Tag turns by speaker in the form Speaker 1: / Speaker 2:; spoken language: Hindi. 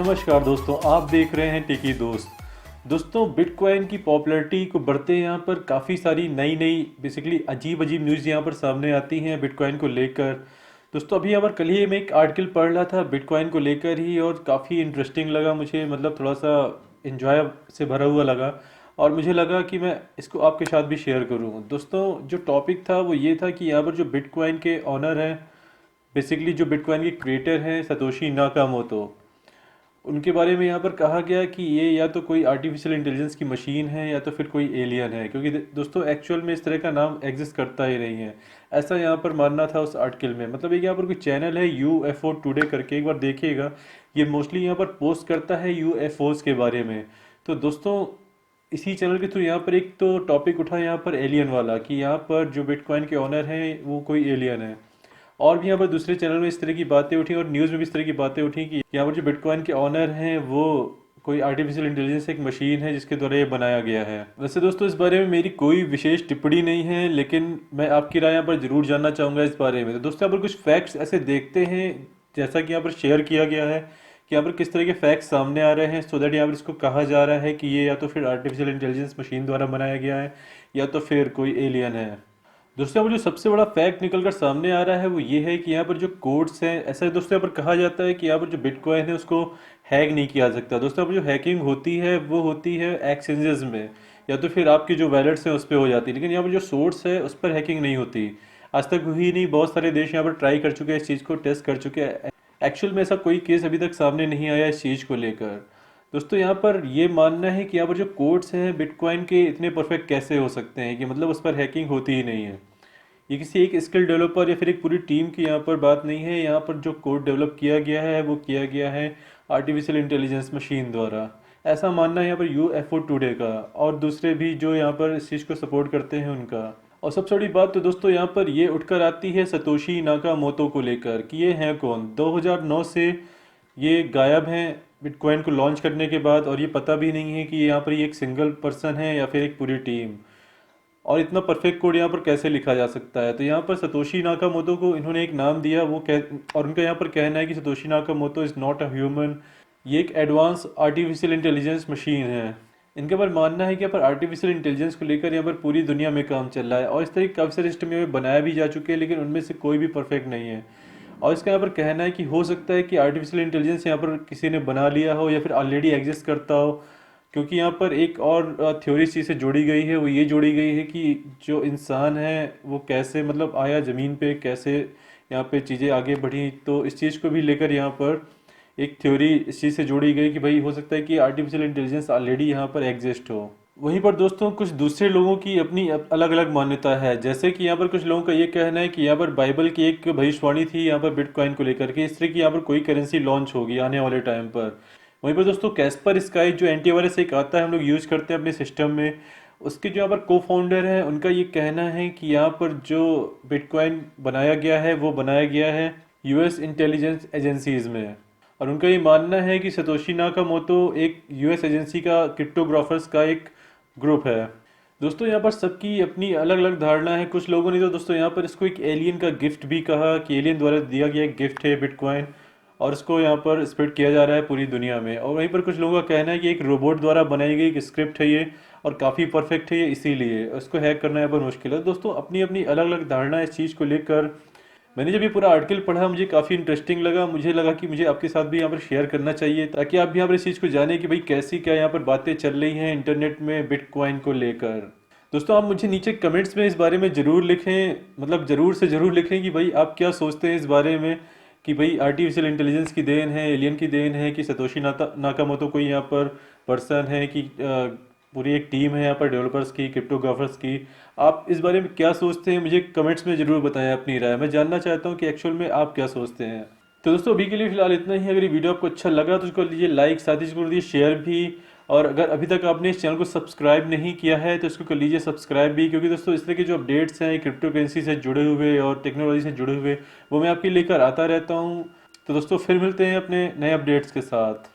Speaker 1: नमस्कार दोस्तों, आप देख रहे हैं टेकी दोस्त। दोस्तों, बिटकॉइन की पॉपुलैरिटी को बढ़ते यहाँ पर काफ़ी सारी नई नई बेसिकली अजीब अजीब न्यूज़ यहाँ पर सामने आती हैं बिटकॉइन को लेकर। दोस्तों, अभी यहाँ पर कल ही मैं एक आर्टिकल पढ़ रहा था बिटकॉइन को लेकर ही, और काफ़ी इंटरेस्टिंग लगा मुझे, मतलब थोड़ा सा इन्जॉय से भरा हुआ लगा। और मुझे लगा कि मैं इसको आपके साथ भी शेयर करूँ। दोस्तों, जो टॉपिक था वो ये था कि यहाँ पर जो बिटकॉइन के ऑनर हैं, बेसिकली जो बिटकॉइन के क्रिएटर हैं सतोशी नाकामोटो, उनके बारे में यहाँ पर कहा गया कि ये या तो कोई आर्टिफिशियल इंटेलिजेंस की मशीन है या तो फिर कोई एलियन है, क्योंकि दोस्तों एक्चुअल में इस तरह का नाम एग्जिस्ट करता ही नहीं है। ऐसा यहाँ पर मानना था उस आर्टिकल में। मतलब एक यहाँ पर कोई चैनल है यूएफओ टुडे करके, एक बार देखिएगा। ये मोस्टली यहाँ पर पोस्ट करता है यूएफओज के बारे में। तो दोस्तों, इसी चैनल के थ्रू यहाँ पर एक तो टॉपिक उठा यहाँ पर एलियन वाला, कि यहाँ पर जो बिटकॉइन के ऑनर हैं वो कोई एलियन है। और भी यहाँ पर दूसरे चैनल में इस तरह की बातें उठी और न्यूज़ में भी इस तरह की बातें उठी कि यहाँ पर जो बिटकॉइन के ऑनर हैं वो कोई आर्टिफिशियल इंटेलिजेंस एक मशीन है जिसके द्वारा ये बनाया गया है। वैसे दोस्तों, इस बारे में मेरी कोई विशेष टिप्पणी नहीं है, लेकिन मैं आपकी राय यहाँ पर जरूर जानना चाहूँगा इस बारे में। तो दोस्तों, यहाँ पर कुछ फैक्ट्स ऐसे देखते हैं जैसा कि यहाँ पर शेयर किया गया है कि यहाँ पर किस तरह के फैक्ट्स सामने आ रहे हैं, सो दैट यहाँ पर इसको कहा जा रहा है कि ये या तो फिर आर्टिफिशियल इंटेलिजेंस मशीन द्वारा बनाया गया है या तो फिर कोई एलियन है। दोस्तों, यहाँ पर जो सबसे बड़ा फैक्ट निकल कर सामने आ रहा है वो ये है कि यहाँ पर जो कोड्स हैं, ऐसा है दोस्तों, यहाँ पर कहा जाता है कि यहाँ पर जो बिटकॉइन है उसको हैक नहीं किया जा सकता। दोस्तों, यहाँ पर जो हैकिंग होती है वो होती है एक्सचेंजेस में, या तो फिर आपकी जो वैलेट्स हैं उस पर हो जाती है, लेकिन यहाँ पर जो सोर्स है उस पर हैकिंग नहीं होती। आज तक हुई नहीं, बहुत सारे देश यहाँ पर ट्राई कर चुके हैं, इस चीज़ को टेस्ट कर चुके हैं। एक्चुअल में ऐसा कोई केस अभी तक सामने नहीं आया इस चीज़ को लेकर। दोस्तों, यहाँ पर ये मानना है कि यहाँ पर जो कोड्स हैं बिटकॉइन के इतने परफेक्ट कैसे हो सकते हैं कि मतलब उस पर हैकिंग होती ही नहीं है। ये किसी एक स्किल डेवलपर या फिर एक पूरी टीम की यहाँ पर बात नहीं है। यहाँ पर जो कोड डेवलप किया गया है वो किया गया है आर्टिफिशियल इंटेलिजेंस मशीन द्वारा। ऐसा मानना है यहाँ पर यूएफओ टुडे का, और दूसरे भी जो यहाँ पर इस चीज़ को सपोर्ट करते हैं उनका। और सबसे बड़ी बात तो दोस्तों यहाँ पर ये उठकर आती है सतोशी नाकामोटो को लेकर कि ये हैं कौन। 2009 से ये गायब हैं बिटकॉइन को लॉन्च करने के बाद, और ये पता भी नहीं है कि यहाँ पर ये एक सिंगल पर्सन है या फिर एक पूरी टीम। और इतना परफेक्ट कोड यहाँ पर कैसे लिखा जा सकता है। तो यहाँ पर सतोशी नाकामोटो को इन्होंने एक नाम दिया, वो कह और उनका यहाँ पर कहना है कि Satoshi Nakamoto is not a human, ये एक एडवांस आर्टिफिशियल इंटेलिजेंस मशीन है। इनके पर मानना है कि यहाँ पर आर्टिफिशियल इंटेलिजेंस को लेकर यहाँ पर पूरी दुनिया में काम चल रहा है, और इस तरह के काफ़ी सारे सिस्टम यहाँ पर बनाया भी जा चुके हैं, लेकिन उनमें से कोई भी परफेक्ट नहीं है। और इसका यहाँ पर कहना है कि हो सकता है कि आर्टिफिशियल इंटेलिजेंस यहाँ पर किसी ने बना लिया हो या फिर ऑलरेडी एग्जिस्ट करता हो, क्योंकि यहाँ पर एक और थ्योरी इस चीज़ से जोड़ी गई है। वो ये जोड़ी गई है कि जो इंसान है वो कैसे मतलब आया ज़मीन पे, कैसे यहाँ पे चीज़ें आगे बढ़ी। तो इस चीज़ को भी लेकर यहाँ पर एक थ्योरी इस चीज़ से जोड़ी गई कि भाई हो सकता है कि आर्टिफिशियल इंटेलिजेंस ऑलरेडी यहाँ पर एग्जिस्ट हो। वहीं पर दोस्तों, कुछ दूसरे लोगों की अपनी अलग अलग मान्यता है। जैसे कि यहाँ पर कुछ लोगों का ये कहना है कि यहाँ पर बाइबल की एक भविष्यवाणी थी यहाँ पर बिटकॉइन को लेकर के, इस तरह की यहाँ पर कोई करेंसी लॉन्च होगी आने वाले टाइम पर। वहीं पर दोस्तों, कैस्पर स्काई जो एंटीवायरस एक आता है हम लोग यूज़ करते हैं अपने सिस्टम में, उसके जो यहाँ पर को फाउंडर हैं उनका ये कहना है कि यहाँ पर जो बिटकॉइन बनाया गया है वो बनाया गया है यूएस इंटेलिजेंस एजेंसीज में। और उनका ये मानना है कि सतोशी नाकामोटो एक यूएस एजेंसी का क्रिप्टोग्राफर्स का एक ग्रुप है। दोस्तों, यहाँ पर सबकी अपनी अलग अलग धारणा है। कुछ लोगों ने तो दोस्तों यहाँ पर इसको एक एलियन का गिफ्ट भी कहा कि एलियन द्वारा दिया गया एक गिफ्ट है बिटकॉइन, और इसको यहाँ पर स्प्रेड किया जा रहा है पूरी दुनिया में। और वहीं पर कुछ लोगों का कहना है कि एक रोबोट द्वारा बनाई गई एक स्क्रिप्ट है ये, और काफ़ी परफेक्ट है ये, इसीलिए इसको हैक करना यहाँ पर मुश्किल है। दोस्तों, अपनी अपनी अलग अलग धारणा इस चीज़ को लेकर। मैंने जब ये पूरा आर्टिकल पढ़ा मुझे काफ़ी इंटरेस्टिंग लगा। मुझे लगा कि मुझे आपके साथ भी यहाँ पर शेयर करना चाहिए, ताकि आप भी यहाँ पर इस चीज़ को जाने कि भाई कैसी क्या यहाँ पर बातें चल रही हैं इंटरनेट में बिटकॉइन को लेकर। दोस्तों, आप मुझे नीचे कमेंट्स में इस बारे में ज़रूर लिखें, मतलब ज़रूर से ज़रूर लिखें कि भाई आप क्या सोचते हैं इस बारे में, कि भाई आर्टिफिशियल इंटेलिजेंस की देन है, एलियन की देन है, कि सतोशी नाकामोटो कोई यहाँ पर पर्सन है, कि पूरी एक टीम है यहाँ पर डेवलपर्स की, क्रिप्टोग्राफर्स की। आप इस बारे में क्या सोचते हैं मुझे कमेंट्स में ज़रूर बताएं अपनी राय। मैं जानना चाहता हूँ कि एक्चुअल में आप क्या सोचते हैं। तो दोस्तों, अभी के लिए फिलहाल इतना ही। अगर ये वीडियो आपको अच्छा लगा तो इसको लीजिए लाइक, साथ ही इसको कर दीजिए शेयर भी। और अगर अभी तक आपने इस चैनल को सब्सक्राइब नहीं किया है तो इसको कर लीजिए सब्सक्राइब भी, क्योंकि दोस्तों इस तरह के जो अपडेट्स हैं क्रिप्टो करेंसी से जुड़े हुए और टेक्नोलॉजी से जुड़े हुए, वो मैं आपके लेकर आता रहता हूँ। तो दोस्तों, फिर मिलते हैं अपने नए अपडेट्स के साथ।